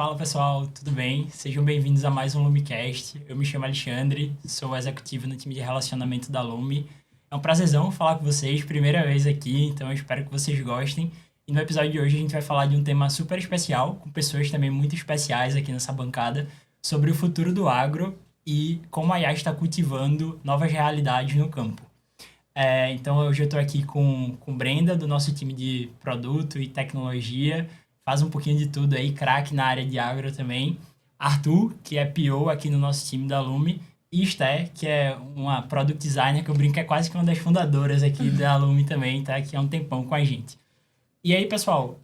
Fala pessoal, tudo bem? Sejam bem-vindos a mais um Lumicast. Eu me chamo Alexandre, sou executivo no time de relacionamento da Lume. É um prazerzão falar com vocês, primeira vez aqui, então eu espero que vocês gostem. E no episódio de hoje a gente vai falar de um tema super especial, com pessoas também muito especiais aqui nessa bancada, sobre o futuro do agro e como a IA está cultivando novas realidades no campo. Então hoje eu estou aqui com Brenda, do nosso time de produto e tecnologia, faz um pouquinho de tudo aí, craque na área de agro também. Arthur, que é PO aqui no nosso time da Lume, e Esté, que é uma product designer, que eu brinco que é quase que uma das fundadoras aqui da Lume também, tá aqui há um tempão com a gente. E aí, pessoal,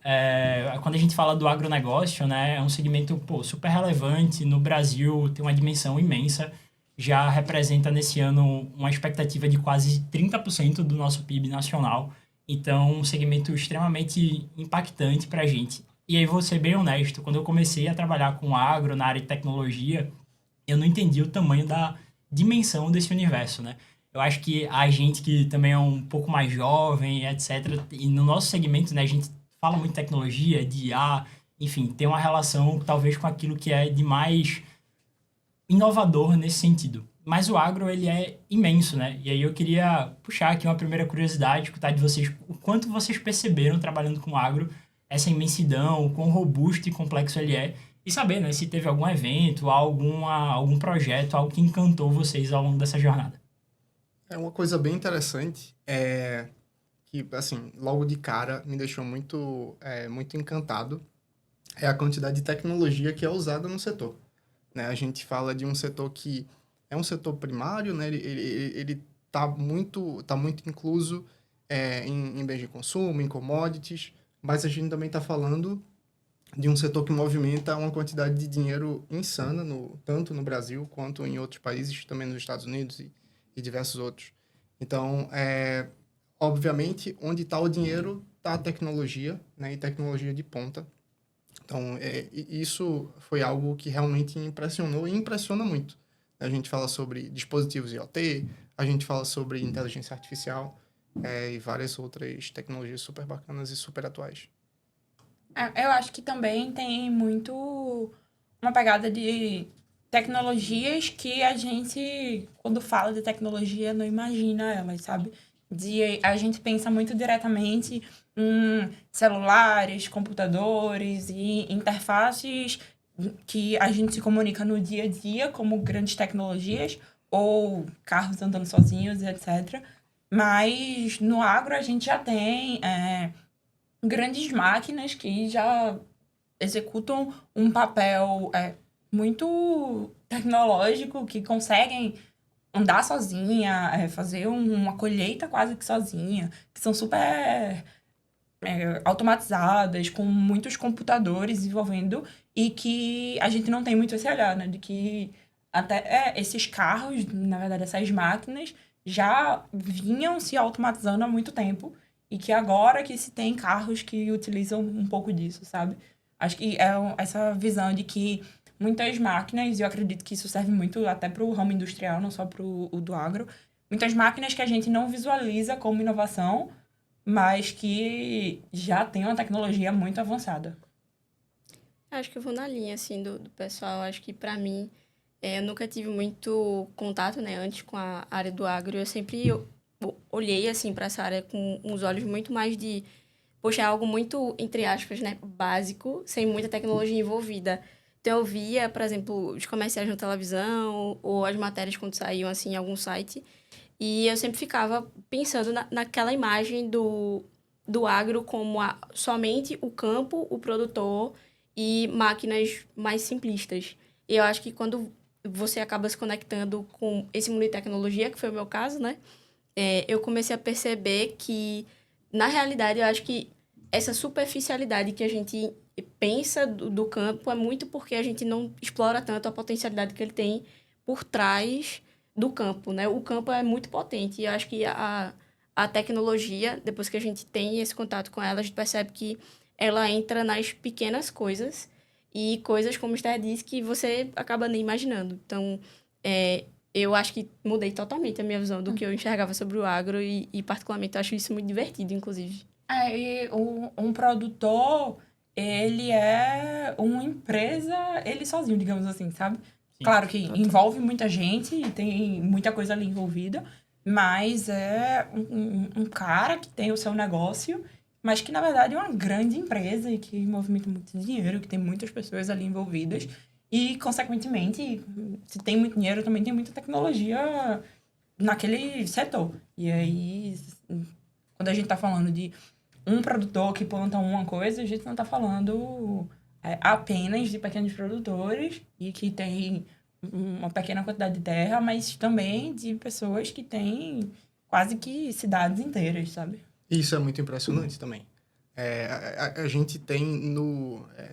quando a gente fala do agronegócio, né, é um segmento, pô, super relevante no Brasil, tem uma dimensão imensa, já representa nesse ano uma expectativa de quase 30% do nosso PIB nacional, então um segmento extremamente impactante para a gente. E aí, vou ser bem honesto, quando eu comecei a trabalhar com agro na área de tecnologia, eu não entendi o tamanho da dimensão desse universo, né? Eu acho que a gente que também é um pouco mais jovem, etc., e no nosso segmento, né, a gente fala muito de tecnologia, de IA, enfim, tem uma relação talvez com aquilo que é de mais inovador nesse sentido. Mas o agro, ele é imenso, né? E aí eu queria puxar aqui uma primeira curiosidade, escutar de vocês o quanto vocês perceberam trabalhando com o agro, essa imensidão, o quão robusto e complexo ele é, e saber, né, se teve algum evento, algum projeto, algo que encantou vocês ao longo dessa jornada. É uma coisa bem interessante, que, assim, logo de cara me deixou muito encantado, é a quantidade de tecnologia que é usada no setor, né? A gente fala de um setor que é um setor primário, né? Ele tá muito incluso em bens de consumo, em commodities, mas a gente também está falando de um setor que movimenta uma quantidade de dinheiro insana, tanto no Brasil quanto em outros países, também nos Estados Unidos e diversos outros. Então, obviamente, onde está o dinheiro, está a tecnologia, né? E tecnologia de ponta. Então, isso foi algo que realmente impressionou e impressiona muito. A gente fala sobre dispositivos IoT, a gente fala sobre inteligência artificial, e várias outras tecnologias super bacanas e super atuais. Eu acho que também tem muito uma pegada de tecnologias que a gente, quando fala de tecnologia, não imagina elas, sabe? A gente pensa muito diretamente em celulares, computadores e interfaces que a gente se comunica no dia a dia como grandes tecnologias, ou carros andando sozinhos, etc. Mas no agro a gente já tem grandes máquinas que já executam um papel muito tecnológico, que conseguem andar sozinha, fazer uma colheita quase que sozinha, que são super automatizadas, com muitos computadores envolvendo, e que a gente não tem muito esse olhar, né? De que até esses carros, na verdade, essas máquinas, já vinham se automatizando há muito tempo, e que agora que se tem carros que utilizam um pouco disso, sabe? Acho que essa visão de que muitas máquinas, e eu acredito que isso serve muito até para o ramo industrial, não só para o do agro, muitas máquinas que a gente não visualiza como inovação, mas que já tem uma tecnologia muito avançada. Acho que eu vou na linha, assim, do pessoal. Acho que, para mim, eu nunca tive muito contato, né, antes com a área do agro. Eu sempre olhei, assim, para essa área com uns olhos muito mais de... Poxa, é algo muito, entre aspas, né, básico, sem muita tecnologia envolvida. Então, eu via, por exemplo, os comerciais na televisão ou as matérias quando saíam, assim, em algum site. E eu sempre ficava pensando naquela imagem do agro como somente o campo, o produtor e máquinas mais simplistas. E eu acho que quando você acaba se conectando com esse mundo de tecnologia, que foi o meu caso, né? Eu comecei a perceber que, na realidade, eu acho que essa superficialidade que a gente pensa do campo é muito porque a gente não explora tanto a potencialidade que ele tem por trás do campo, né? O campo é muito potente e eu acho que a tecnologia, depois que a gente tem esse contato com ela, a gente percebe que ela entra nas pequenas coisas e coisas, como o Esther disse, que você acaba nem imaginando. Então, eu acho que mudei totalmente a minha visão do que eu enxergava sobre o agro particularmente, eu acho isso muito divertido, inclusive. Um produtor ele é uma empresa, ele sozinho, digamos assim, sabe? Sim. Claro que envolve muita gente e tem muita coisa ali envolvida, mas é um cara que tem o seu negócio, mas que, na verdade, é uma grande empresa e que movimenta muito dinheiro, que tem muitas pessoas ali envolvidas. E, consequentemente, se tem muito dinheiro, também tem muita tecnologia naquele setor. E aí, quando a gente tá falando de um produtor que planta uma coisa, a gente não tá falando apenas de pequenos produtores e que tem uma pequena quantidade de terra, mas também de pessoas que têm quase que cidades inteiras, sabe? Isso é muito impressionante também. A gente tem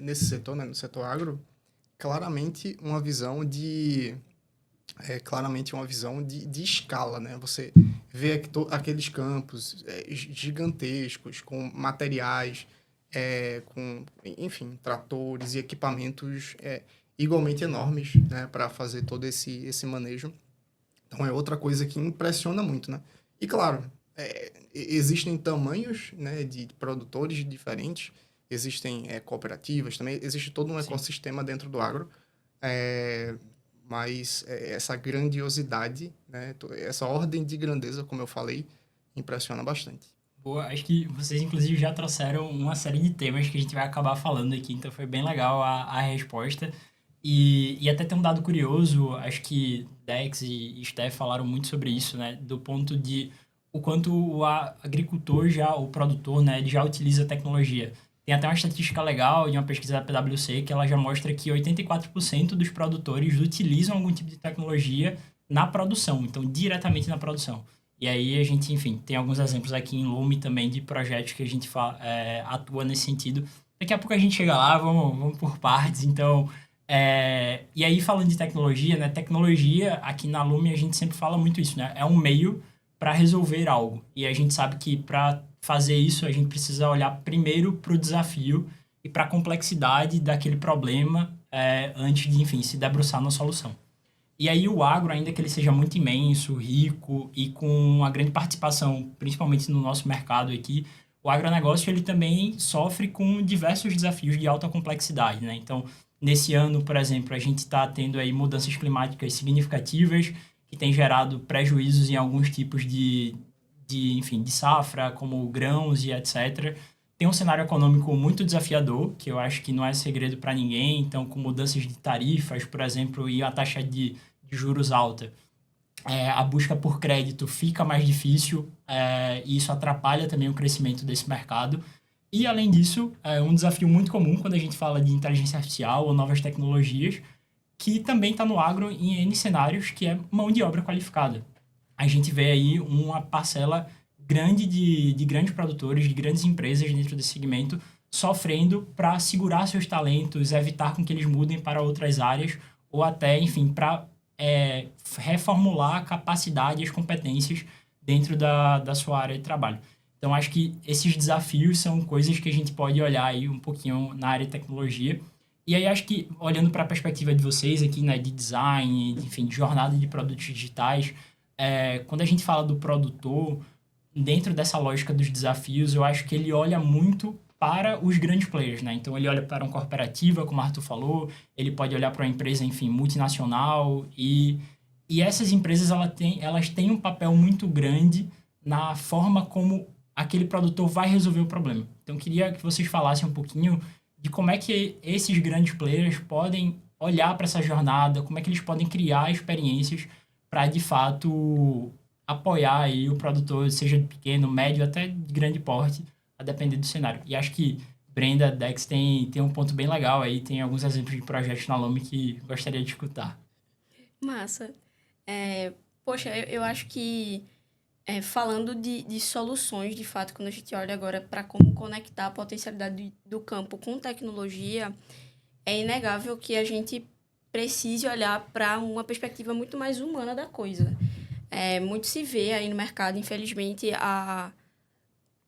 nesse setor, né, no setor agro, claramente uma visão de escala, né? Você vê aqueles campos gigantescos, com materiais, enfim, tratores e equipamentos igualmente enormes, né? Para fazer todo esse manejo. Então, é outra coisa que impressiona muito, né? E, claro, existem tamanhos, né, de produtores diferentes, existem cooperativas também, existe todo um ecossistema dentro do agro, mas essa grandiosidade, né, essa ordem de grandeza, como eu falei, impressiona bastante. Boa, acho que vocês, inclusive, já trouxeram uma série de temas que a gente vai acabar falando aqui, então foi bem legal a resposta. E até tem um dado curioso, acho que Dex e Steph falaram muito sobre isso, né? Do ponto de o quanto o agricultor já, o produtor, né, ele já utiliza a tecnologia. Tem até uma estatística legal de uma pesquisa da PwC que ela já mostra que 84% dos produtores utilizam algum tipo de tecnologia na produção, então diretamente na produção. E aí a gente, enfim, tem alguns exemplos aqui em Lume também de projetos que a gente atua nesse sentido. Daqui a pouco a gente chega lá, vamos por partes. Então, e aí falando de tecnologia, né? Tecnologia, aqui na Lume a gente sempre fala muito isso, né? É um meio para resolver algo. E a gente sabe que para fazer isso a gente precisa olhar primeiro para o desafio e para a complexidade daquele problema antes de, enfim, se debruçar na solução. E aí o agro, ainda que ele seja muito imenso, rico e com uma grande participação, principalmente no nosso mercado aqui, o agronegócio ele também sofre com diversos desafios de alta complexidade, né? Então, nesse ano, por exemplo, a gente está tendo aí mudanças climáticas significativas que têm gerado prejuízos em alguns tipos enfim, de safra, como grãos e etc. Tem um cenário econômico muito desafiador, que eu acho que não é segredo para ninguém. Então, com mudanças de tarifas, por exemplo, e a taxa de juros alta, a busca por crédito fica mais difícil e isso atrapalha também o crescimento desse mercado. E, além disso, um desafio muito comum quando a gente fala de inteligência artificial ou novas tecnologias, que também está no agro em N cenários, que é mão de obra qualificada. A gente vê aí uma parcela grande de grandes produtores, de grandes empresas dentro desse segmento, sofrendo para segurar seus talentos, evitar com que eles mudem para outras áreas, ou até, enfim, para reformular a capacidade e as competências dentro da sua área de trabalho. Então, acho que esses desafios são coisas que a gente pode olhar aí um pouquinho na área de tecnologia. E aí, acho que, olhando para a perspectiva de vocês aqui, né, de design, enfim, de jornada de produtos digitais, quando a gente fala do produtor, dentro dessa lógica dos desafios, eu acho que ele olha muito para os grandes players, né? Então, ele olha para uma cooperativa, como o Arthur falou, ele pode olhar para uma empresa, enfim, multinacional, e essas empresas elas têm um papel muito grande na forma como aquele produtor vai resolver o problema. Então, queria que vocês falassem um pouquinho de como é que esses grandes players podem olhar para essa jornada, como é que eles podem criar experiências para, de fato, apoiar aí o produtor, seja de pequeno, médio, até de grande porte, a depender do cenário. E acho que Brenda, Dex tem um ponto bem legal aí, tem alguns exemplos de projetos na Lume que gostaria de escutar. Massa. Poxa, eu acho que falando de soluções, de fato, quando a gente olha agora para como conectar a potencialidade do campo com tecnologia, é inegável que a gente precise olhar para uma perspectiva muito mais humana da coisa. Muito se vê aí no mercado, infelizmente, a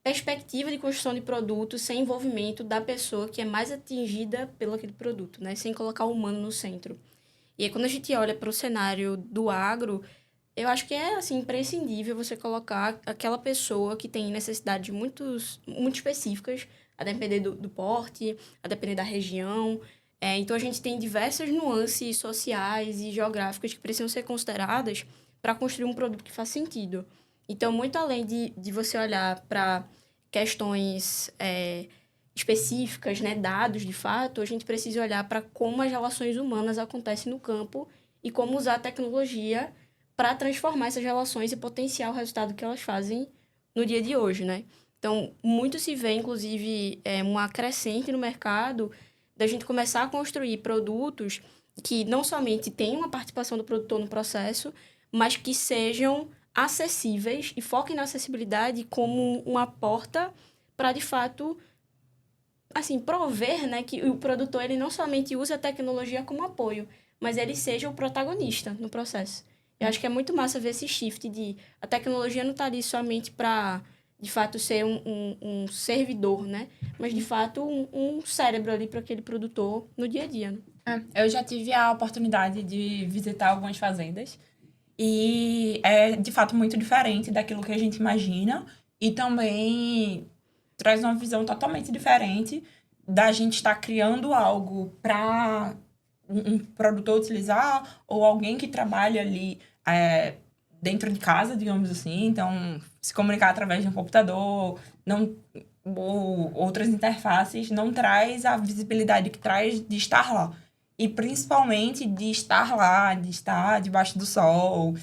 perspectiva de construção de produto sem envolvimento da pessoa que é mais atingida pelo aquele produto, né? Sem colocar o humano no centro. E aí, quando a gente olha para o cenário do agro, eu acho que é, assim, imprescindível você colocar aquela pessoa que tem necessidades muito específicas a depender do porte, a depender da região. Então, a gente tem diversas nuances sociais e geográficas que precisam ser consideradas para construir um produto que faz sentido. Então, muito além de você olhar para questões específicas, né, dados de fato, a gente precisa olhar para como as relações humanas acontecem no campo e como usar a tecnologia para transformar essas relações e potenciar o resultado que elas fazem no dia de hoje, né? Então, muito se vê, inclusive, uma crescente no mercado da gente começar a construir produtos que não somente tenham uma participação do produtor no processo, mas que sejam acessíveis e foquem na acessibilidade como uma porta para, de fato, assim, prover, né, que o produtor ele não somente use a tecnologia como apoio, mas ele seja o protagonista no processo. Eu acho que é muito massa ver esse shift de a tecnologia não está ali somente para, de fato, ser um servidor, né? Mas, de fato, um cérebro ali para aquele produtor no dia a dia, né? Eu já tive a oportunidade de visitar algumas fazendas e é, de fato, muito diferente daquilo que a gente imagina e também traz uma visão totalmente diferente da gente estar criando algo para um produtor utilizar ou alguém que trabalha ali dentro de casa, digamos assim. Então, se comunicar através de um computador ou outras interfaces não traz a visibilidade que traz de estar lá. E principalmente de estar lá, de estar debaixo do sol,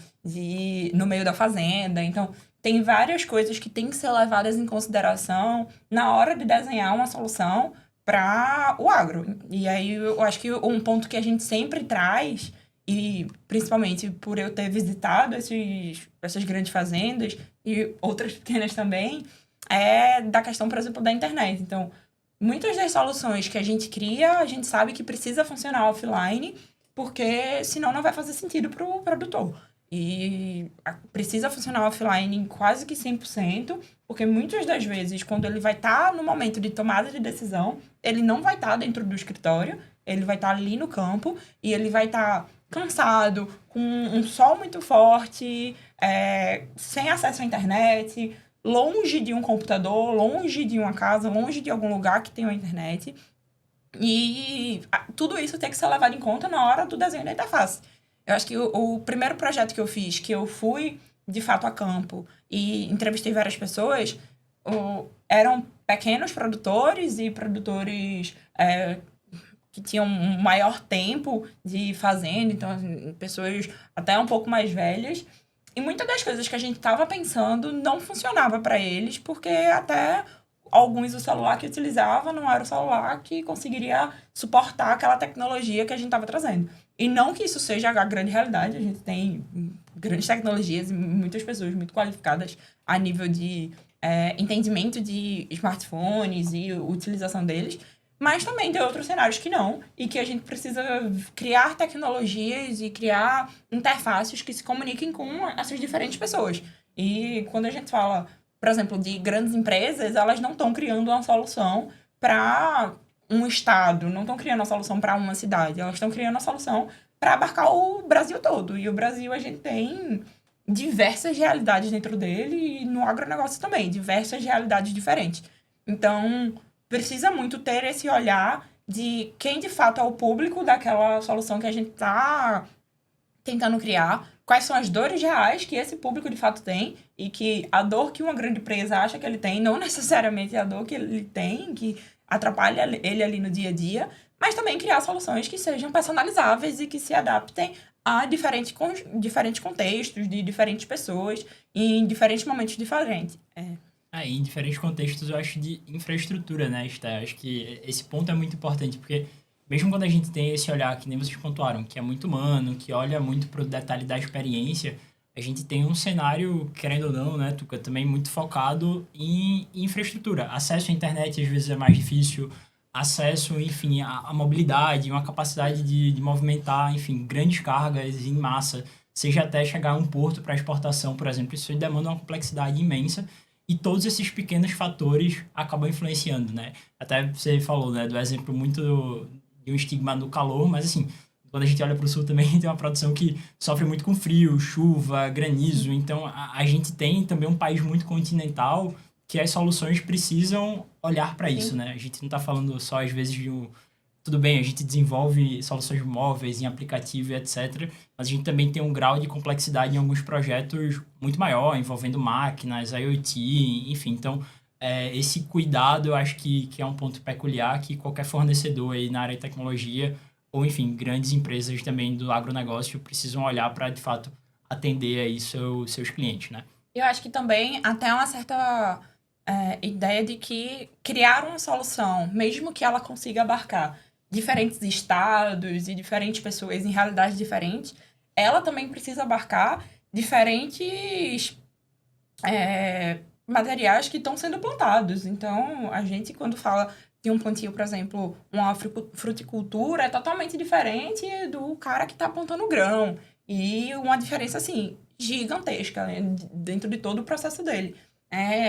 no meio da fazenda. Então, tem várias coisas que têm que ser levadas em consideração na hora de desenhar uma solução para o agro. E aí, eu acho que um ponto que a gente sempre traz, e principalmente por eu ter visitado essas grandes fazendas e outras pequenas também, é da questão, por exemplo, da internet. Então, muitas das soluções que a gente cria, a gente sabe que precisa funcionar offline, porque senão não vai fazer sentido para o produtor. E precisa funcionar offline em quase que 100%, porque muitas das vezes, quando ele vai estar no momento de tomada de decisão, ele não vai estar dentro do escritório, ele vai estar ali no campo e ele vai estar cansado, com um sol muito forte, sem acesso à internet, longe de um computador, longe de uma casa, longe de algum lugar que tenha uma internet. E tudo isso tem que ser levado em conta na hora do desenho da interface. Eu acho que o primeiro projeto que eu fiz, que eu fui, de fato, a campo e entrevistei várias pessoas, eram pequenos produtores e produtores que tinham um maior tempo de fazenda, então, assim, pessoas até um pouco mais velhas. E muitas das coisas que a gente estava pensando não funcionava para eles, porque até alguns o celular que utilizava não era o celular que conseguiria suportar aquela tecnologia que a gente estava trazendo. E não que isso seja a grande realidade, a gente tem grandes tecnologias e muitas pessoas muito qualificadas a nível de entendimento de smartphones e utilização deles, mas também tem outros cenários que não, e que a gente precisa criar tecnologias e criar interfaces que se comuniquem com essas diferentes pessoas. E quando a gente fala, por exemplo, de grandes empresas, elas não estão criando uma solução para um estado, não estão criando uma solução para uma cidade, elas estão criando uma solução para abarcar o Brasil todo. E o Brasil, a gente tem diversas realidades dentro dele, e no agronegócio também, diversas realidades diferentes. Então, precisa muito ter esse olhar de quem de fato é o público daquela solução que a gente está tentando criar, quais são as dores reais que esse público de fato tem, e que a dor que uma grande empresa acha que ele tem não necessariamente é a dor que ele tem, que atrapalha ele ali no dia a dia, mas também criar soluções que sejam personalizáveis e que se adaptem a diferentes contextos, de diferentes pessoas, e em diferentes momentos diferentes. Em diferentes contextos, eu acho, de infraestrutura, né, Esté? Acho que esse ponto é muito importante, porque mesmo quando a gente tem esse olhar, que nem vocês pontuaram, que é muito humano, que olha muito pro detalhe da experiência, a gente tem um cenário, querendo ou não, né, Tuca, também muito focado em infraestrutura. Acesso à internet, às vezes, é mais difícil, acesso, enfim, à mobilidade, uma capacidade de movimentar, enfim, grandes cargas em massa, seja até chegar a um porto para exportação, por exemplo. Isso demanda uma complexidade imensa. E todos esses pequenos fatores acabam influenciando, né? Até você falou, né, do exemplo muito de um estigma do calor, mas assim, quando a gente olha para o sul também tem uma produção que sofre muito com frio, chuva, granizo. Então, a gente tem também um país muito continental que as soluções precisam olhar para isso, Sim. né? A gente não está falando só, às vezes, tudo bem, a gente desenvolve soluções móveis em aplicativo e etc., mas a gente também tem um grau de complexidade em alguns projetos muito maior, envolvendo máquinas, IoT, enfim. Então, esse cuidado eu acho que é um ponto peculiar que qualquer fornecedor aí na área de tecnologia, ou enfim, grandes empresas também do agronegócio precisam olhar para, de fato, atender aí seus clientes, né? Eu acho que também até uma certa ideia de que criar uma solução, mesmo que ela consiga abarcar diferentes estados e diferentes pessoas em realidades diferentes, ela também precisa abarcar diferentes materiais que estão sendo plantados. Então, a gente, quando fala de um plantio, por exemplo, uma fruticultura, é totalmente diferente do cara que está plantando grão. E uma diferença, assim, gigantesca, né, dentro de todo o processo dele.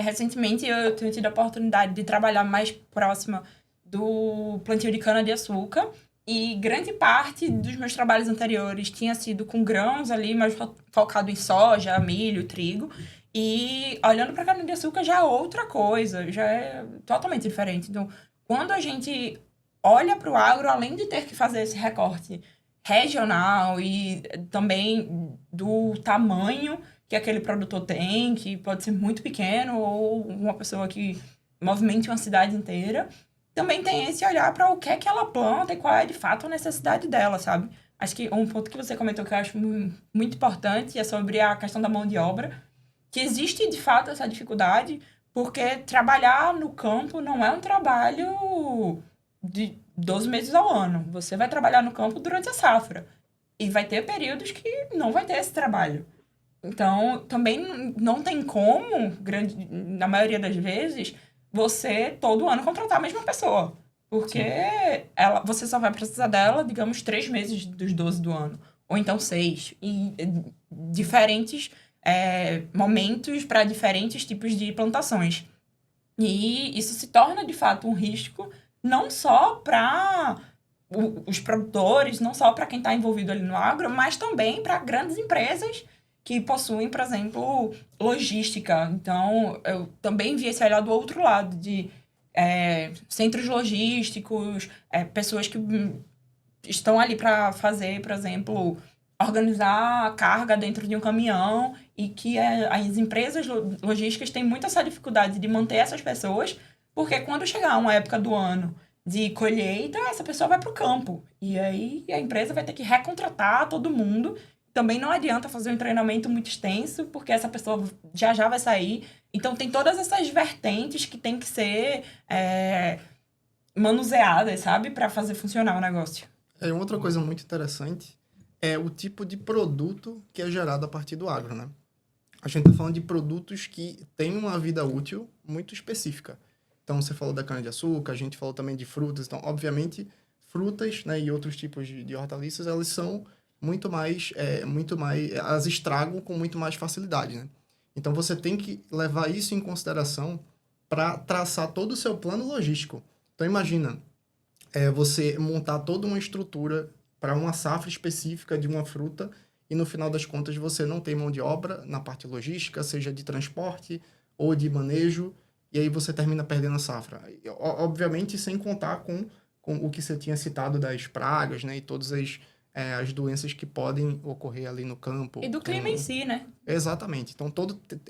Recentemente, eu tenho tido a oportunidade de trabalhar mais próxima do plantio de cana-de-açúcar. E grande parte dos meus trabalhos anteriores tinha sido com grãos ali, mais focado em soja, milho, trigo. E olhando para a cana-de-açúcar já é outra coisa, já é totalmente diferente. Então, quando a gente olha para o agro, além de ter que fazer esse recorte regional e também do tamanho que aquele produtor tem, que pode ser muito pequeno, ou uma pessoa que movimente uma cidade inteira, também tem esse olhar para o que é que ela planta e qual é de fato a necessidade dela, sabe? Acho que um ponto que você comentou que eu acho muito importante é sobre a questão da mão de obra, que existe de fato essa dificuldade, porque trabalhar no campo não é um trabalho de 12 meses ao ano. Você vai trabalhar no campo durante a safra. E vai ter períodos que não vai ter esse trabalho. Então, também não tem como, na maioria das vezes, você todo ano contratar a mesma pessoa. Porque você só vai precisar dela, digamos, 3 meses dos 12 do ano. Ou então 6. E diferentes momentos para diferentes tipos de plantações. E isso se torna, de fato, um risco não só para os produtores, não só para quem está envolvido ali no agro, mas também para grandes empresas que possuem, por exemplo, logística. Então, eu também vi esse olhar do outro lado, de centros logísticos, pessoas que estão ali para fazer, por exemplo, organizar a carga dentro de um caminhão e que as empresas logísticas têm muito essa dificuldade de manter essas pessoas, porque quando chegar uma época do ano de colheita, essa pessoa vai para o campo. E aí a empresa vai ter que recontratar todo mundo. Também não adianta fazer um treinamento muito extenso, porque essa pessoa já vai sair. Então, tem todas essas vertentes que tem que ser manuseadas, sabe? Para fazer funcionar o negócio. Outra coisa muito interessante é o tipo de produto que é gerado a partir do agro, né? A gente está falando de produtos que têm uma vida útil muito específica. Então, você falou da cana-de-açúcar, a gente falou também de frutas. Então, obviamente, frutas, né, e outros tipos de hortaliças, elas são muito mais, elas estragam com muito mais facilidade, né? Então, você tem que levar isso em consideração para traçar todo o seu plano logístico. Então, imagina você montar toda uma estrutura para uma safra específica de uma fruta e, no final das contas, você não tem mão de obra na parte logística, seja de transporte ou de manejo, e aí você termina perdendo a safra. Obviamente, sem contar com o que você tinha citado das pragas, né, e todas as doenças que podem ocorrer ali no campo. E do clima em si, né? Exatamente. Então,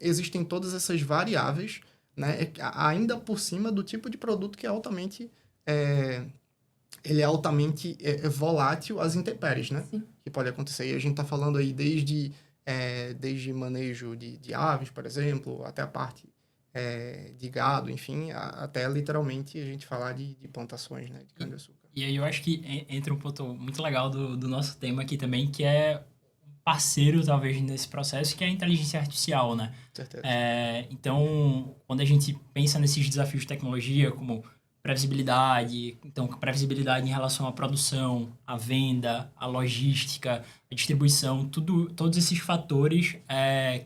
existem todas essas variáveis, né, ainda por cima do tipo de produto que é altamente... ele é altamente volátil às intempéries, né? Sim. Que pode acontecer. E a gente está falando aí desde manejo de aves, por exemplo, até a parte de gado, enfim, até literalmente a gente falar de plantações, né, de cana-de-açúcar. E aí eu acho que entra um ponto muito legal do nosso tema aqui também, que é parceiro, talvez, nesse processo, que é a inteligência artificial, né? Certeza. Então, quando a gente pensa nesses desafios de tecnologia, como previsibilidade, então previsibilidade em relação à produção, à venda, à logística, à distribuição, todos esses fatores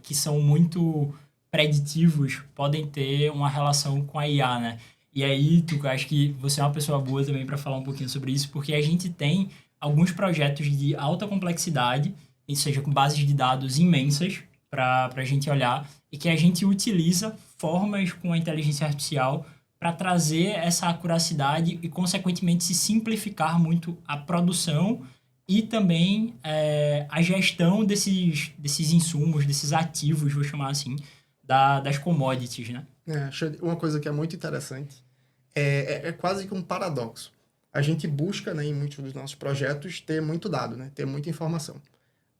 que são muito preditivos podem ter uma relação com a IA, né? E aí, Tuca, acho que você é uma pessoa boa também para falar um pouquinho sobre isso, porque a gente tem alguns projetos de alta complexidade, ou seja, com bases de dados imensas, para a gente olhar e que a gente utiliza formas com a inteligência artificial para trazer essa acuracidade e, consequentemente, se simplificar muito a produção e também a gestão desses insumos, desses ativos, vou chamar assim, das commodities, né? Uma coisa que é muito interessante é quase que um paradoxo. A gente busca, né, em muitos dos nossos projetos, ter muito dado, né, ter muita informação.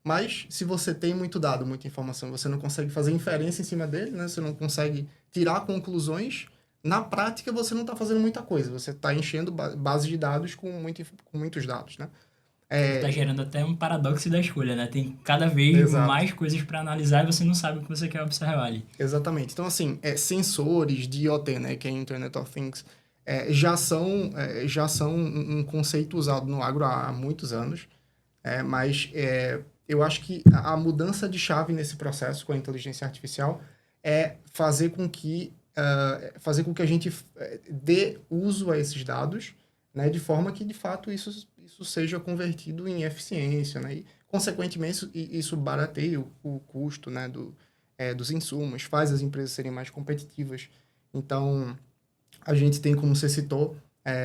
Mas, se você tem muito dado, muita informação, você não consegue fazer inferência em cima dele, né, você não consegue tirar conclusões, na prática você não está fazendo muita coisa. Você está enchendo base de dados com muitos dados, né? Tá gerando até um paradoxo da escolha, né? Tem cada vez Exato. mais coisas para analisar e você não sabe o que você quer observar ali. Exatamente. Então, assim, sensores de IoT, né, que é Internet of Things, já são um conceito usado no agro há muitos anos, mas eu acho que a mudança de chave nesse processo com a inteligência artificial é fazer com que a gente dê uso a esses dados, né, de forma que, de fato, isso seja convertido em eficiência, né, e, consequentemente, isso barateia o custo, né, dos insumos, faz as empresas serem mais competitivas. Então, a gente tem, como você citou,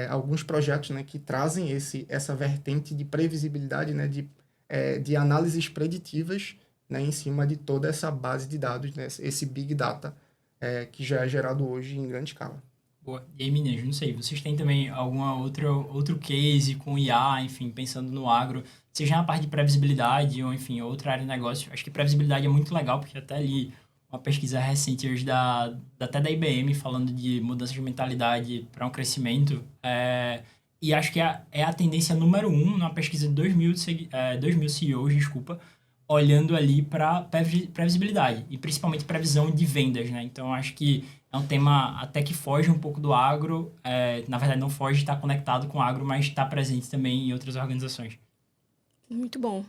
alguns projetos, né, que trazem essa vertente de previsibilidade, né, de análises preditivas, né, em cima de toda essa base de dados, né, esse Big Data, que já é gerado hoje em grande escala. Boa. E aí, meninos, não sei, vocês têm também outro case com IA, enfim, pensando no agro, seja na parte de previsibilidade ou, enfim, outra área de negócio? Acho que previsibilidade é muito legal, porque até ali uma pesquisa recente hoje até da IBM falando de mudança de mentalidade para um crescimento. E acho que é a tendência número 1 numa pesquisa de 2.000 CEOs, desculpa, olhando ali para previsibilidade e principalmente previsão de vendas, né? Então, acho que é um tema até que foge um pouco do agro. Na verdade, não foge, está conectado com o agro, mas está presente também em outras organizações. Muito bom.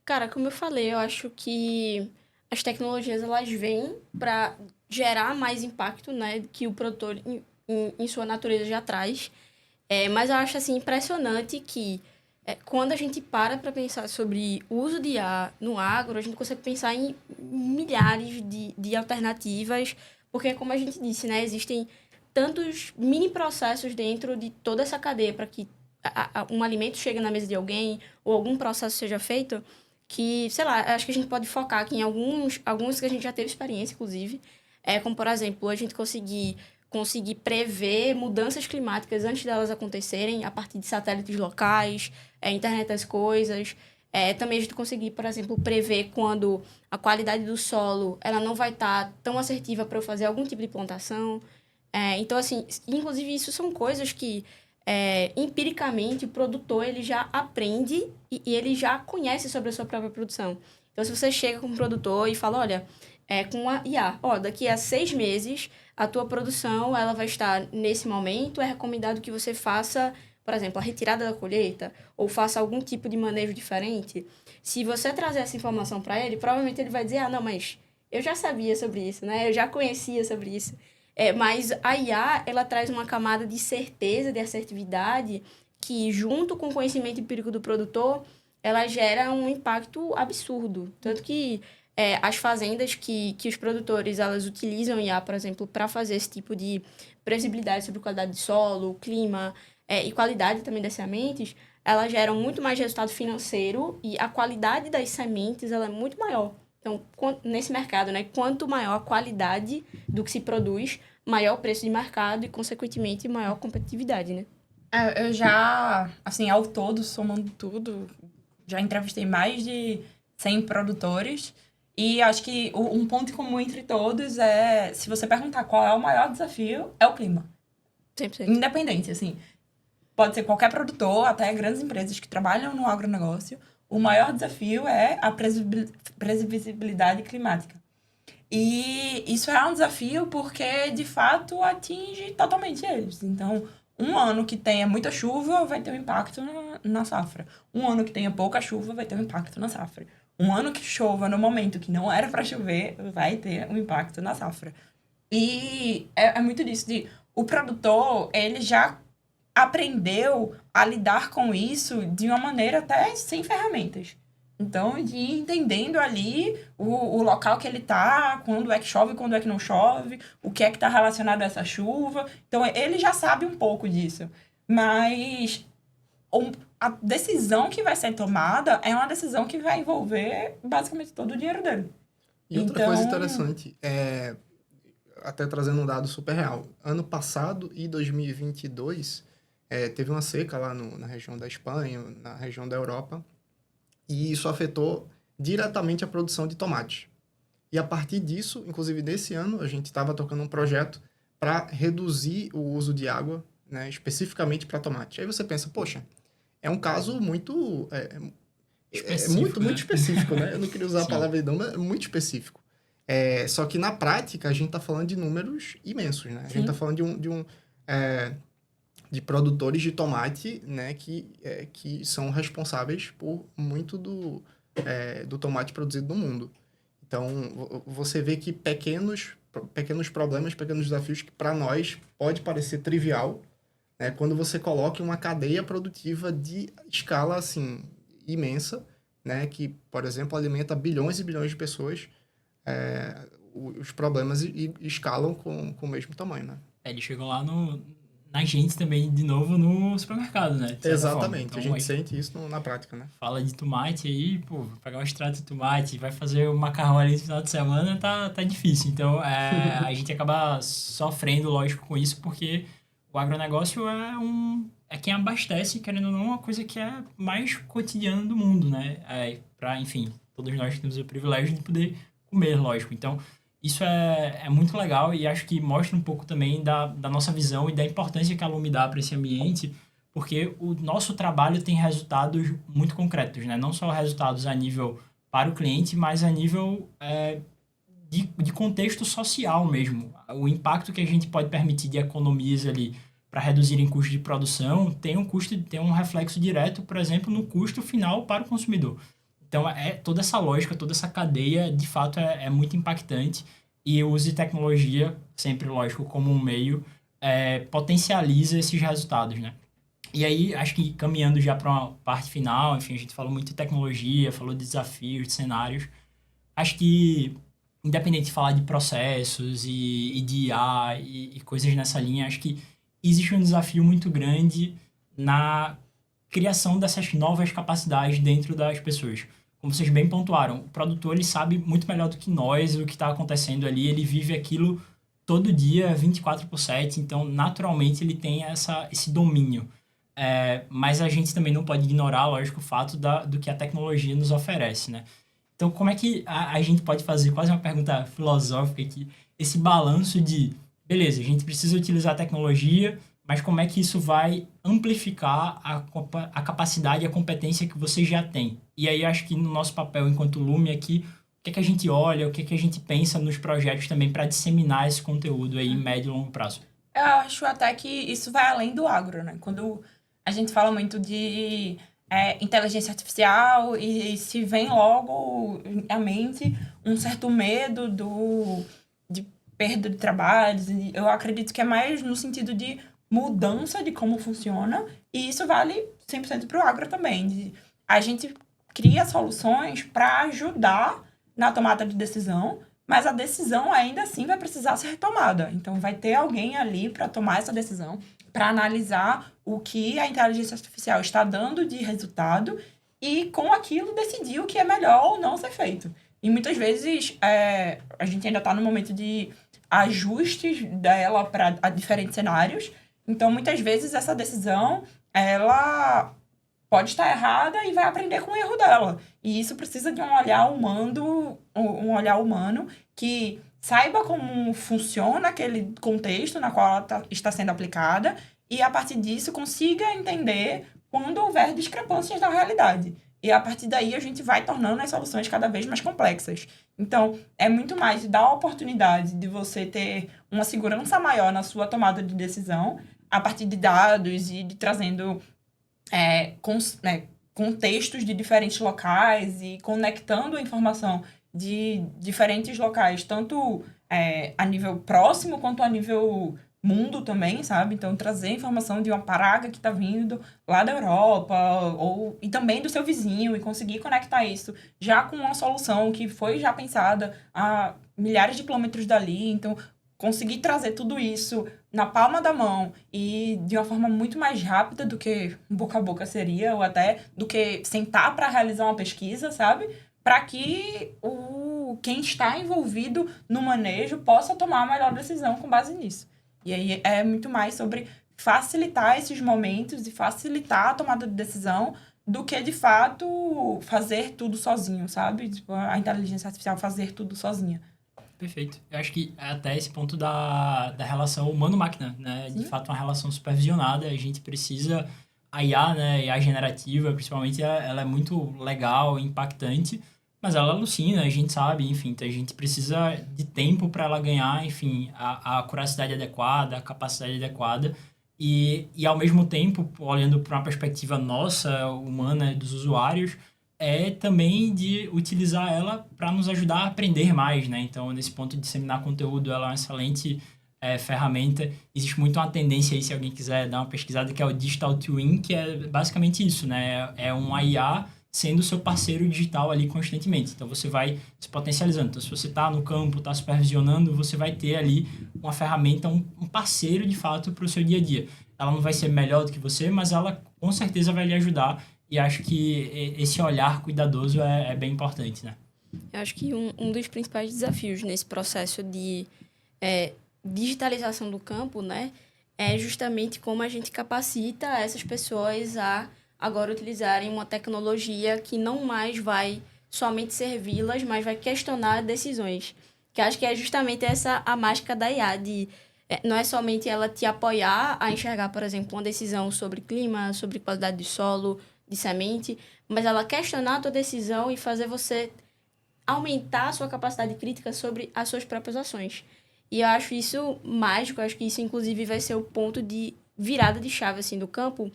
Cara, como eu falei, eu acho que as tecnologias elas vêm para gerar mais impacto, né, que o produtor em sua natureza já traz. Mas eu acho assim impressionante que quando a gente para pensar sobre o uso de IA no agro, a gente consegue pensar em milhares de alternativas, porque como a gente disse, né, existem tantos mini processos dentro de toda essa cadeia para que um alimento chegue na mesa de alguém ou algum processo seja feito, que, sei lá, acho que a gente pode focar aqui em alguns que a gente já teve experiência, inclusive, como, por exemplo, a gente conseguir prever mudanças climáticas antes delas acontecerem a partir de satélites locais, internet das coisas. Também a gente conseguir, por exemplo, prever quando a qualidade do solo ela não vai estar tão assertiva para eu fazer algum tipo de plantação. Então, assim, inclusive isso são coisas que empiricamente o produtor ele já aprende e ele já conhece sobre a sua própria produção. Então, se você chega com um produtor e fala, olha, com a IA, daqui a 6 meses a tua produção ela vai estar nesse momento, é recomendado que você faça, por exemplo, a retirada da colheita ou faça algum tipo de manejo diferente. Se você trazer essa informação para ele, provavelmente ele vai dizer, não, mas eu já sabia sobre isso, né? Eu já conhecia sobre isso. Mas a IA, ela traz uma camada de certeza, de assertividade, que junto com o conhecimento empírico do produtor, ela gera um impacto absurdo. Tanto que as fazendas que os produtores elas utilizam IA, por exemplo, para fazer esse tipo de previsibilidade sobre qualidade de solo, clima e qualidade também das sementes, elas geram muito mais resultado financeiro e a qualidade das sementes ela é muito maior. Então, nesse mercado, né, quanto maior a qualidade do que se produz, maior o preço de mercado e, consequentemente, maior competitividade, né? Eu já, assim, ao todo, somando tudo, já entrevistei mais de 100 produtores e acho que um ponto em comum entre todos se você perguntar qual é o maior desafio, é o clima. 100%. Independente, assim, pode ser qualquer produtor, até grandes empresas que trabalham no agronegócio, o maior desafio é a previsibilidade climática. E isso é um desafio porque, de fato, atinge totalmente eles. Então, um ano que tenha muita chuva vai ter um impacto na safra. Um ano que tenha pouca chuva vai ter um impacto na safra. Um ano que chova no momento que não era para chover vai ter um impacto na safra. E é muito disso, o produtor, ele já aprendeu a lidar com isso de uma maneira até sem ferramentas. Então, de ir entendendo ali o local que ele tá, quando é que chove, quando é que não chove, o que é que tá relacionado a essa chuva. Então, ele já sabe um pouco disso. Mas a decisão que vai ser tomada é uma decisão que vai envolver basicamente todo o dinheiro dele. E outra Então, coisa interessante, até trazendo um dado super real. Ano passado e 2022, teve uma seca lá na região da Espanha, na região da Europa, e isso afetou diretamente a produção de tomate. E a partir disso, inclusive nesse ano, a gente estava tocando um projeto para reduzir o uso de água, né, especificamente para tomate. Aí você pensa, poxa, é um caso muito Específico, muito né? específico, né? Eu não queria usar a Sim. palavra não, mas é muito específico. Só que na prática a gente está falando de números imensos, né? A gente está falando de produtores de tomate, né? Que são responsáveis por muito do tomate produzido no mundo. Então, você vê que pequenos problemas, pequenos desafios que para nós pode parecer trivial, né? Quando você coloca em uma cadeia produtiva de escala, assim, imensa, né? Que, por exemplo, alimenta bilhões e bilhões de pessoas, os problemas escalam com o mesmo tamanho, né? Eles chegam lá na gente também, de novo, no supermercado, né? De certa forma. Exatamente, Então, a gente sente isso na prática, né? fala de tomate aí, pô, vai pegar um extrato de tomate, vai fazer o macarrão ali no final de semana, tá difícil. Então, a gente acaba sofrendo, lógico, com isso, porque o agronegócio é quem abastece, querendo ou não, uma coisa que é mais cotidiana do mundo, né? Enfim, todos nós temos o privilégio de poder comer, lógico. Então, isso é muito legal e acho que mostra um pouco também da nossa visão e da importância que a Lume dá para esse ambiente, porque o nosso trabalho tem resultados muito concretos, né? Não só resultados a nível para o cliente, mas a nível de contexto social mesmo. O impacto que a gente pode permitir de economias ali para reduzir em custo de produção tem um reflexo direto, por exemplo, no custo final para o consumidor. Então, toda essa lógica, toda essa cadeia, de fato, é muito impactante e o uso de tecnologia, sempre, lógico, como um meio, potencializa esses resultados, né? E aí, acho que caminhando já para uma parte final, enfim, a gente falou muito de tecnologia, falou de desafios, de cenários. Acho que, independente de falar de processos e de IA e coisas nessa linha, acho que existe um desafio muito grande na criação dessas novas capacidades dentro das pessoas. Como vocês bem pontuaram, o produtor ele sabe muito melhor do que nós o que está acontecendo ali, ele vive aquilo todo dia, 24/7, então naturalmente ele tem esse domínio. Mas a gente também não pode ignorar, lógico, o fato do que a tecnologia nos oferece, né? Então, como é que a gente pode fazer, quase uma pergunta filosófica aqui, esse balanço de, beleza, a gente precisa utilizar a tecnologia, mas como é que isso vai amplificar a capacidade e a competência que você já tem? E aí, acho que no nosso papel enquanto Lume aqui, o que é que a gente olha, o que é que a gente pensa nos projetos também para disseminar esse conteúdo aí em médio e longo prazo? Eu acho até que isso vai além do agro, né? Quando a gente fala muito de inteligência artificial e se vem logo à mente um certo medo de perda de trabalhos, eu acredito que é mais no sentido de mudança de como funciona, e isso vale 100% para o agro também. A gente cria soluções para ajudar na tomada de decisão, mas a decisão ainda assim vai precisar ser tomada. Então, vai ter alguém ali para tomar essa decisão, para analisar o que a inteligência artificial está dando de resultado e, com aquilo, decidir o que é melhor ou não ser feito. E muitas vezes a gente ainda está no momento de ajustes dela para diferentes cenários. Então, muitas vezes, essa decisão ela pode estar errada e vai aprender com o erro dela. E isso precisa de um olhar humano que saiba como funciona aquele contexto na qual ela está sendo aplicada e, a partir disso, consiga entender quando houver discrepâncias na realidade. E, a partir daí, a gente vai tornando as soluções cada vez mais complexas. Então, é muito mais dar a oportunidade de você ter uma segurança maior na sua tomada de decisão a partir de dados e de trazendo contextos de diferentes locais e conectando a informação de diferentes locais, tanto a nível próximo quanto a nível mundo também, sabe? Então, trazer informação de uma praga que está vindo lá da Europa, e também do seu vizinho, e conseguir conectar isso já com uma solução que foi já pensada há milhares de quilômetros dali. Então, conseguir trazer tudo isso na palma da mão e de uma forma muito mais rápida do que boca a boca seria, ou até do que sentar para realizar uma pesquisa, sabe? Para que quem está envolvido no manejo possa tomar a melhor decisão com base nisso. E aí é muito mais sobre facilitar esses momentos e facilitar a tomada de decisão do que, de fato, fazer tudo sozinho, sabe? Tipo, a inteligência artificial fazer tudo sozinha. Perfeito. Eu acho que até esse ponto da relação humano-máquina, né? De fato, uma relação supervisionada. A gente precisa... A IA, né? A IA generativa, principalmente, ela é muito legal, impactante, mas ela alucina, a gente sabe, enfim. Então, a gente precisa de tempo para ela ganhar, enfim, a curiosidade adequada, a capacidade adequada. E ao mesmo tempo, olhando para uma perspectiva nossa, humana, dos usuários, é também de utilizar ela para nos ajudar a aprender mais, né? Então, nesse ponto de disseminar conteúdo, ela é uma excelente ferramenta. Existe muito uma tendência aí, se alguém quiser dar uma pesquisada, que é o Digital Twin, que é basicamente isso, né? É um IA sendo seu parceiro digital ali constantemente. Então, você vai se potencializando. Então, se você está no campo, está supervisionando, você vai ter ali uma ferramenta, um parceiro, de fato, para o seu dia a dia. Ela não vai ser melhor do que você, mas ela, com certeza, vai lhe ajudar. E acho que esse olhar cuidadoso é bem importante, né? Eu acho que um dos principais desafios nesse processo de digitalização do campo, né, é justamente como a gente capacita essas pessoas a agora utilizarem uma tecnologia que não mais vai somente servi-las, mas vai questionar decisões. Que acho que é justamente essa a mágica da IA, não é somente ela te apoiar a enxergar, por exemplo, uma decisão sobre clima, sobre qualidade de solo, de semente, mas ela questionar a tua decisão e fazer você aumentar a sua capacidade crítica sobre as suas próprias ações. E eu acho isso mágico, eu acho que isso, inclusive, vai ser o ponto de virada de chave, assim, do campo,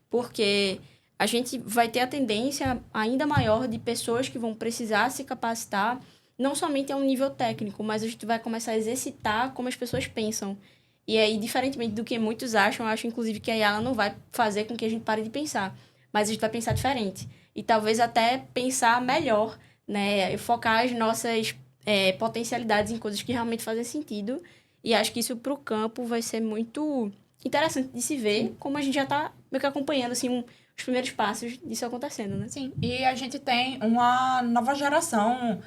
porque a gente vai ter a tendência ainda maior de pessoas que vão precisar se capacitar, não somente a um nível técnico, mas a gente vai começar a exercitar como as pessoas pensam. E aí, diferentemente do que muitos acham, eu acho, inclusive, que a IA ela não vai fazer com que a gente pare de pensar, mas a gente vai pensar diferente. E talvez até pensar melhor, né? Focar as nossas potencialidades em coisas que realmente fazem sentido. E acho que isso para o campo vai ser muito interessante de se ver, como a gente já está meio que acompanhando, assim, os primeiros passos disso acontecendo, né? Sim, e a gente tem uma nova geração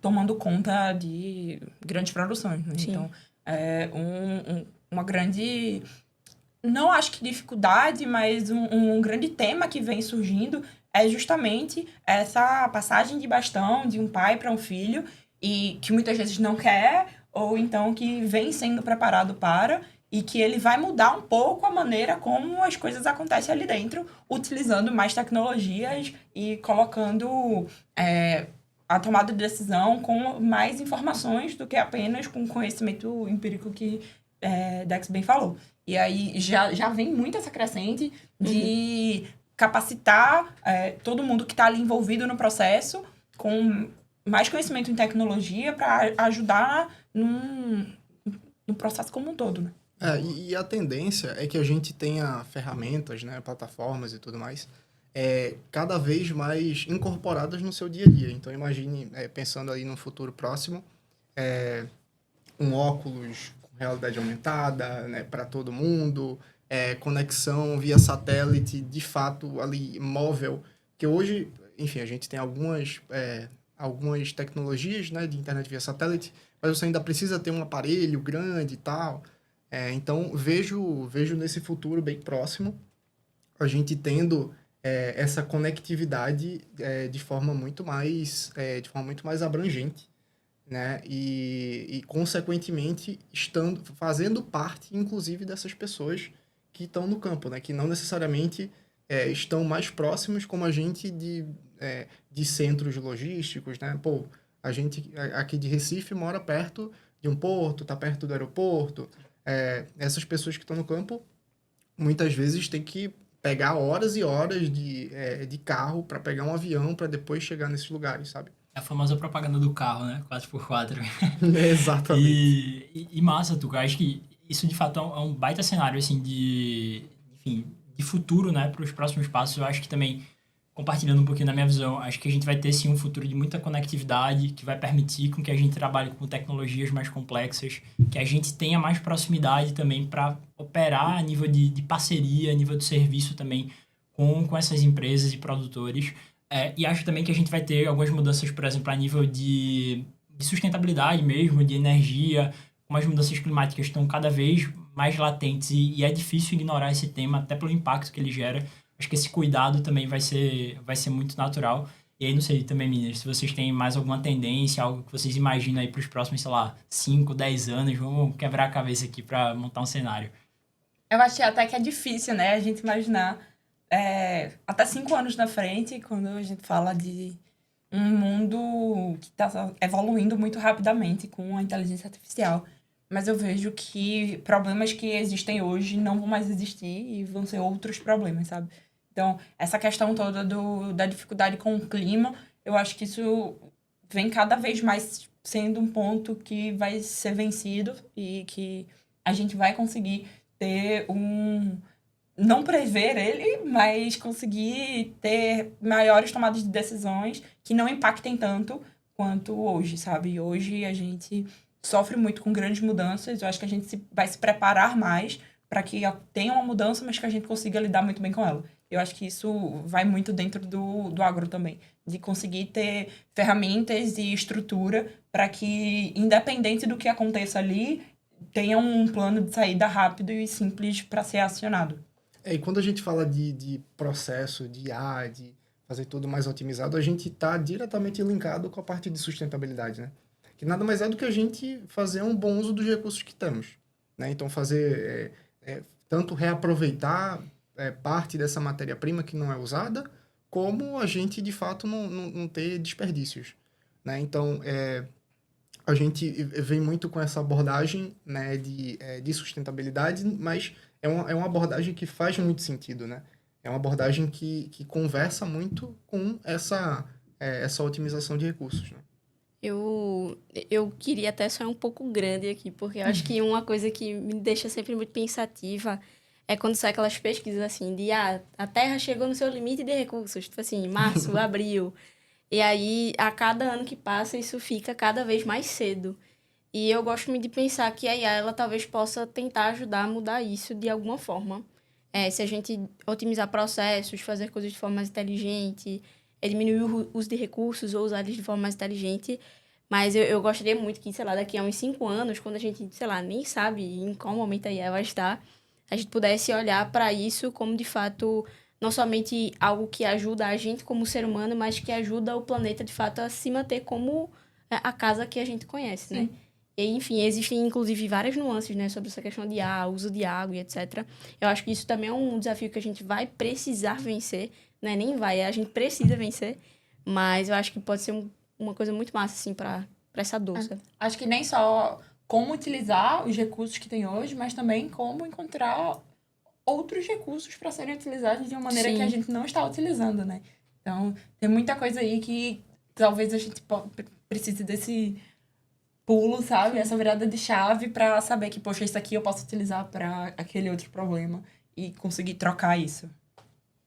tomando conta de grandes produções, né? Sim. Então, uma grande... Não acho que dificuldade, mas um grande tema que vem surgindo é justamente essa passagem de bastão de um pai para um filho, e que muitas vezes não quer, ou então que vem sendo preparado para, e que ele vai mudar um pouco a maneira como as coisas acontecem ali dentro, utilizando mais tecnologias e colocando a tomada de decisão com mais informações do que apenas com o conhecimento empírico que Dex bem falou. E aí já vem muito essa crescente de capacitar todo mundo que está ali envolvido no processo com mais conhecimento em tecnologia para ajudar no processo como um todo, né? E a tendência é que a gente tenha ferramentas, né, plataformas e tudo mais, cada vez mais incorporadas no seu dia a dia. Então, imagine, pensando aí no futuro próximo, um óculos com realidade aumentada, né, para todo mundo, conexão via satélite, de fato, ali, móvel, que hoje, enfim, a gente tem algumas tecnologias, né, de internet via satélite, mas você ainda precisa ter um aparelho grande e tal. Então, vejo nesse futuro bem próximo a gente tendo essa conectividade de forma muito mais abrangente, né? E consequentemente, fazendo parte, inclusive, dessas pessoas que estão no campo, né? Que não necessariamente estão mais próximos como a gente de centros logísticos, né? Pô, a gente aqui de Recife mora perto de um porto, está perto do aeroporto. Essas pessoas que estão no campo, muitas vezes tem que pegar horas e horas de carro para pegar um avião para depois chegar nesses lugares, sabe? É a famosa propaganda do carro, né? 4x4. Exatamente. E massa, Tuca. Acho que isso de fato é um baita cenário, assim, enfim, de futuro, né, para os próximos passos. Eu acho que também, compartilhando um pouquinho da minha visão, acho que a gente vai ter, sim, um futuro de muita conectividade, que vai permitir com que a gente trabalhe com tecnologias mais complexas, que a gente tenha mais proximidade também para operar a nível de parceria, a nível de serviço também com essas empresas e produtores. E acho também que a gente vai ter algumas mudanças, por exemplo, a nível de sustentabilidade mesmo, de energia, como as mudanças climáticas estão cada vez mais latentes e é difícil ignorar esse tema, até pelo impacto que ele gera. Acho que esse cuidado também vai ser muito natural. E aí, não sei também, meninas, se vocês têm mais alguma tendência, algo que vocês imaginam aí para os próximos, sei lá, 5, 10 anos, vamos quebrar a cabeça aqui para montar um cenário. Eu achei até que é difícil, né, a gente imaginar até 5 anos na frente, quando a gente fala de um mundo que está evoluindo muito rapidamente com a inteligência artificial. Mas eu vejo que problemas que existem hoje não vão mais existir e vão ser outros problemas, sabe? Então, essa questão toda da dificuldade com o clima, eu acho que isso vem cada vez mais sendo um ponto que vai ser vencido e que a gente vai conseguir ter não prever ele, mas conseguir ter maiores tomadas de decisões que não impactem tanto quanto hoje, sabe? Hoje a gente sofre muito com grandes mudanças, eu acho que a gente vai se preparar mais para que tenha uma mudança, mas que a gente consiga lidar muito bem com ela. Eu acho que isso vai muito dentro do agro também, de conseguir ter ferramentas e estrutura para que, independente do que aconteça ali, tenha um plano de saída rápido e simples para ser acionado. E quando a gente fala de processo, de IA, de fazer tudo mais otimizado, a gente está diretamente linkado com a parte de sustentabilidade, né? Que nada mais é do que a gente fazer um bom uso dos recursos que temos, né? Então, fazer tanto reaproveitar parte dessa matéria-prima que não é usada, como a gente, de fato, não ter desperdícios, né? Então, a gente vem muito com essa abordagem, né, de sustentabilidade, mas é uma abordagem que faz muito sentido, né? É uma abordagem que conversa muito com essa otimização de recursos, né? Eu queria até sonhar um pouco grande aqui, porque eu acho que uma coisa que me deixa sempre muito pensativa é quando sai aquelas pesquisas assim, a Terra chegou no seu limite de recursos, tipo assim, março, abril. E aí, a cada ano que passa, isso fica cada vez mais cedo. E eu gosto muito de pensar que a IA, ela talvez possa tentar ajudar a mudar isso de alguma forma. Se a gente otimizar processos, fazer coisas de forma mais inteligente, diminuir o uso de recursos ou usar eles de forma mais inteligente. Mas eu gostaria muito que, sei lá, daqui a uns 5 anos, quando a gente, sei lá, nem sabe em qual momento a IA vai estar, a gente pudesse olhar para isso como, de fato, não somente algo que ajuda a gente como ser humano, mas que ajuda o planeta, de fato, a se manter como a casa que a gente conhece, né? E, enfim, existem, inclusive, várias nuances, né, sobre essa questão de uso de água e etc. Eu acho que isso também é um desafio que a gente vai precisar vencer, né? Nem vai, a gente precisa vencer, mas eu acho que pode ser uma coisa muito massa, assim, para essa dor. Acho que nem só como utilizar os recursos que tem hoje, mas também como encontrar outros recursos para serem utilizados de uma maneira que a gente não está utilizando, né? Então, tem muita coisa aí que talvez a gente precise desse pulo, sabe? Essa virada de chave para saber que, poxa, isso aqui eu posso utilizar para aquele outro problema e conseguir trocar isso.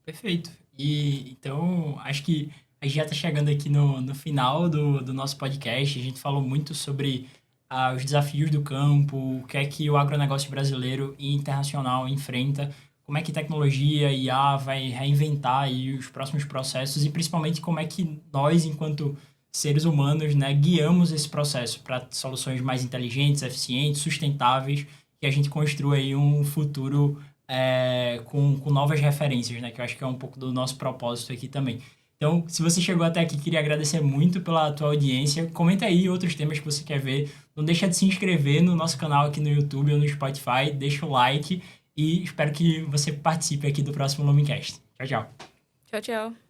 Perfeito. E então, acho que a gente já está chegando aqui no final do nosso podcast. A gente falou muito sobre os desafios do campo, o que é que o agronegócio brasileiro e internacional enfrenta, como é que tecnologia e IA vai reinventar aí os próximos processos e principalmente como é que nós, enquanto seres humanos, né, guiamos esse processo para soluções mais inteligentes, eficientes, sustentáveis, que a gente construa aí um futuro com novas referências, né, que eu acho que é um pouco do nosso propósito aqui também. Então, se você chegou até aqui, queria agradecer muito pela tua audiência. Comenta aí outros temas que você quer ver. Não deixa de se inscrever no nosso canal aqui no YouTube ou no Spotify. Deixa o like e espero que você participe aqui do próximo Lumicast. Tchau, tchau. Tchau, tchau.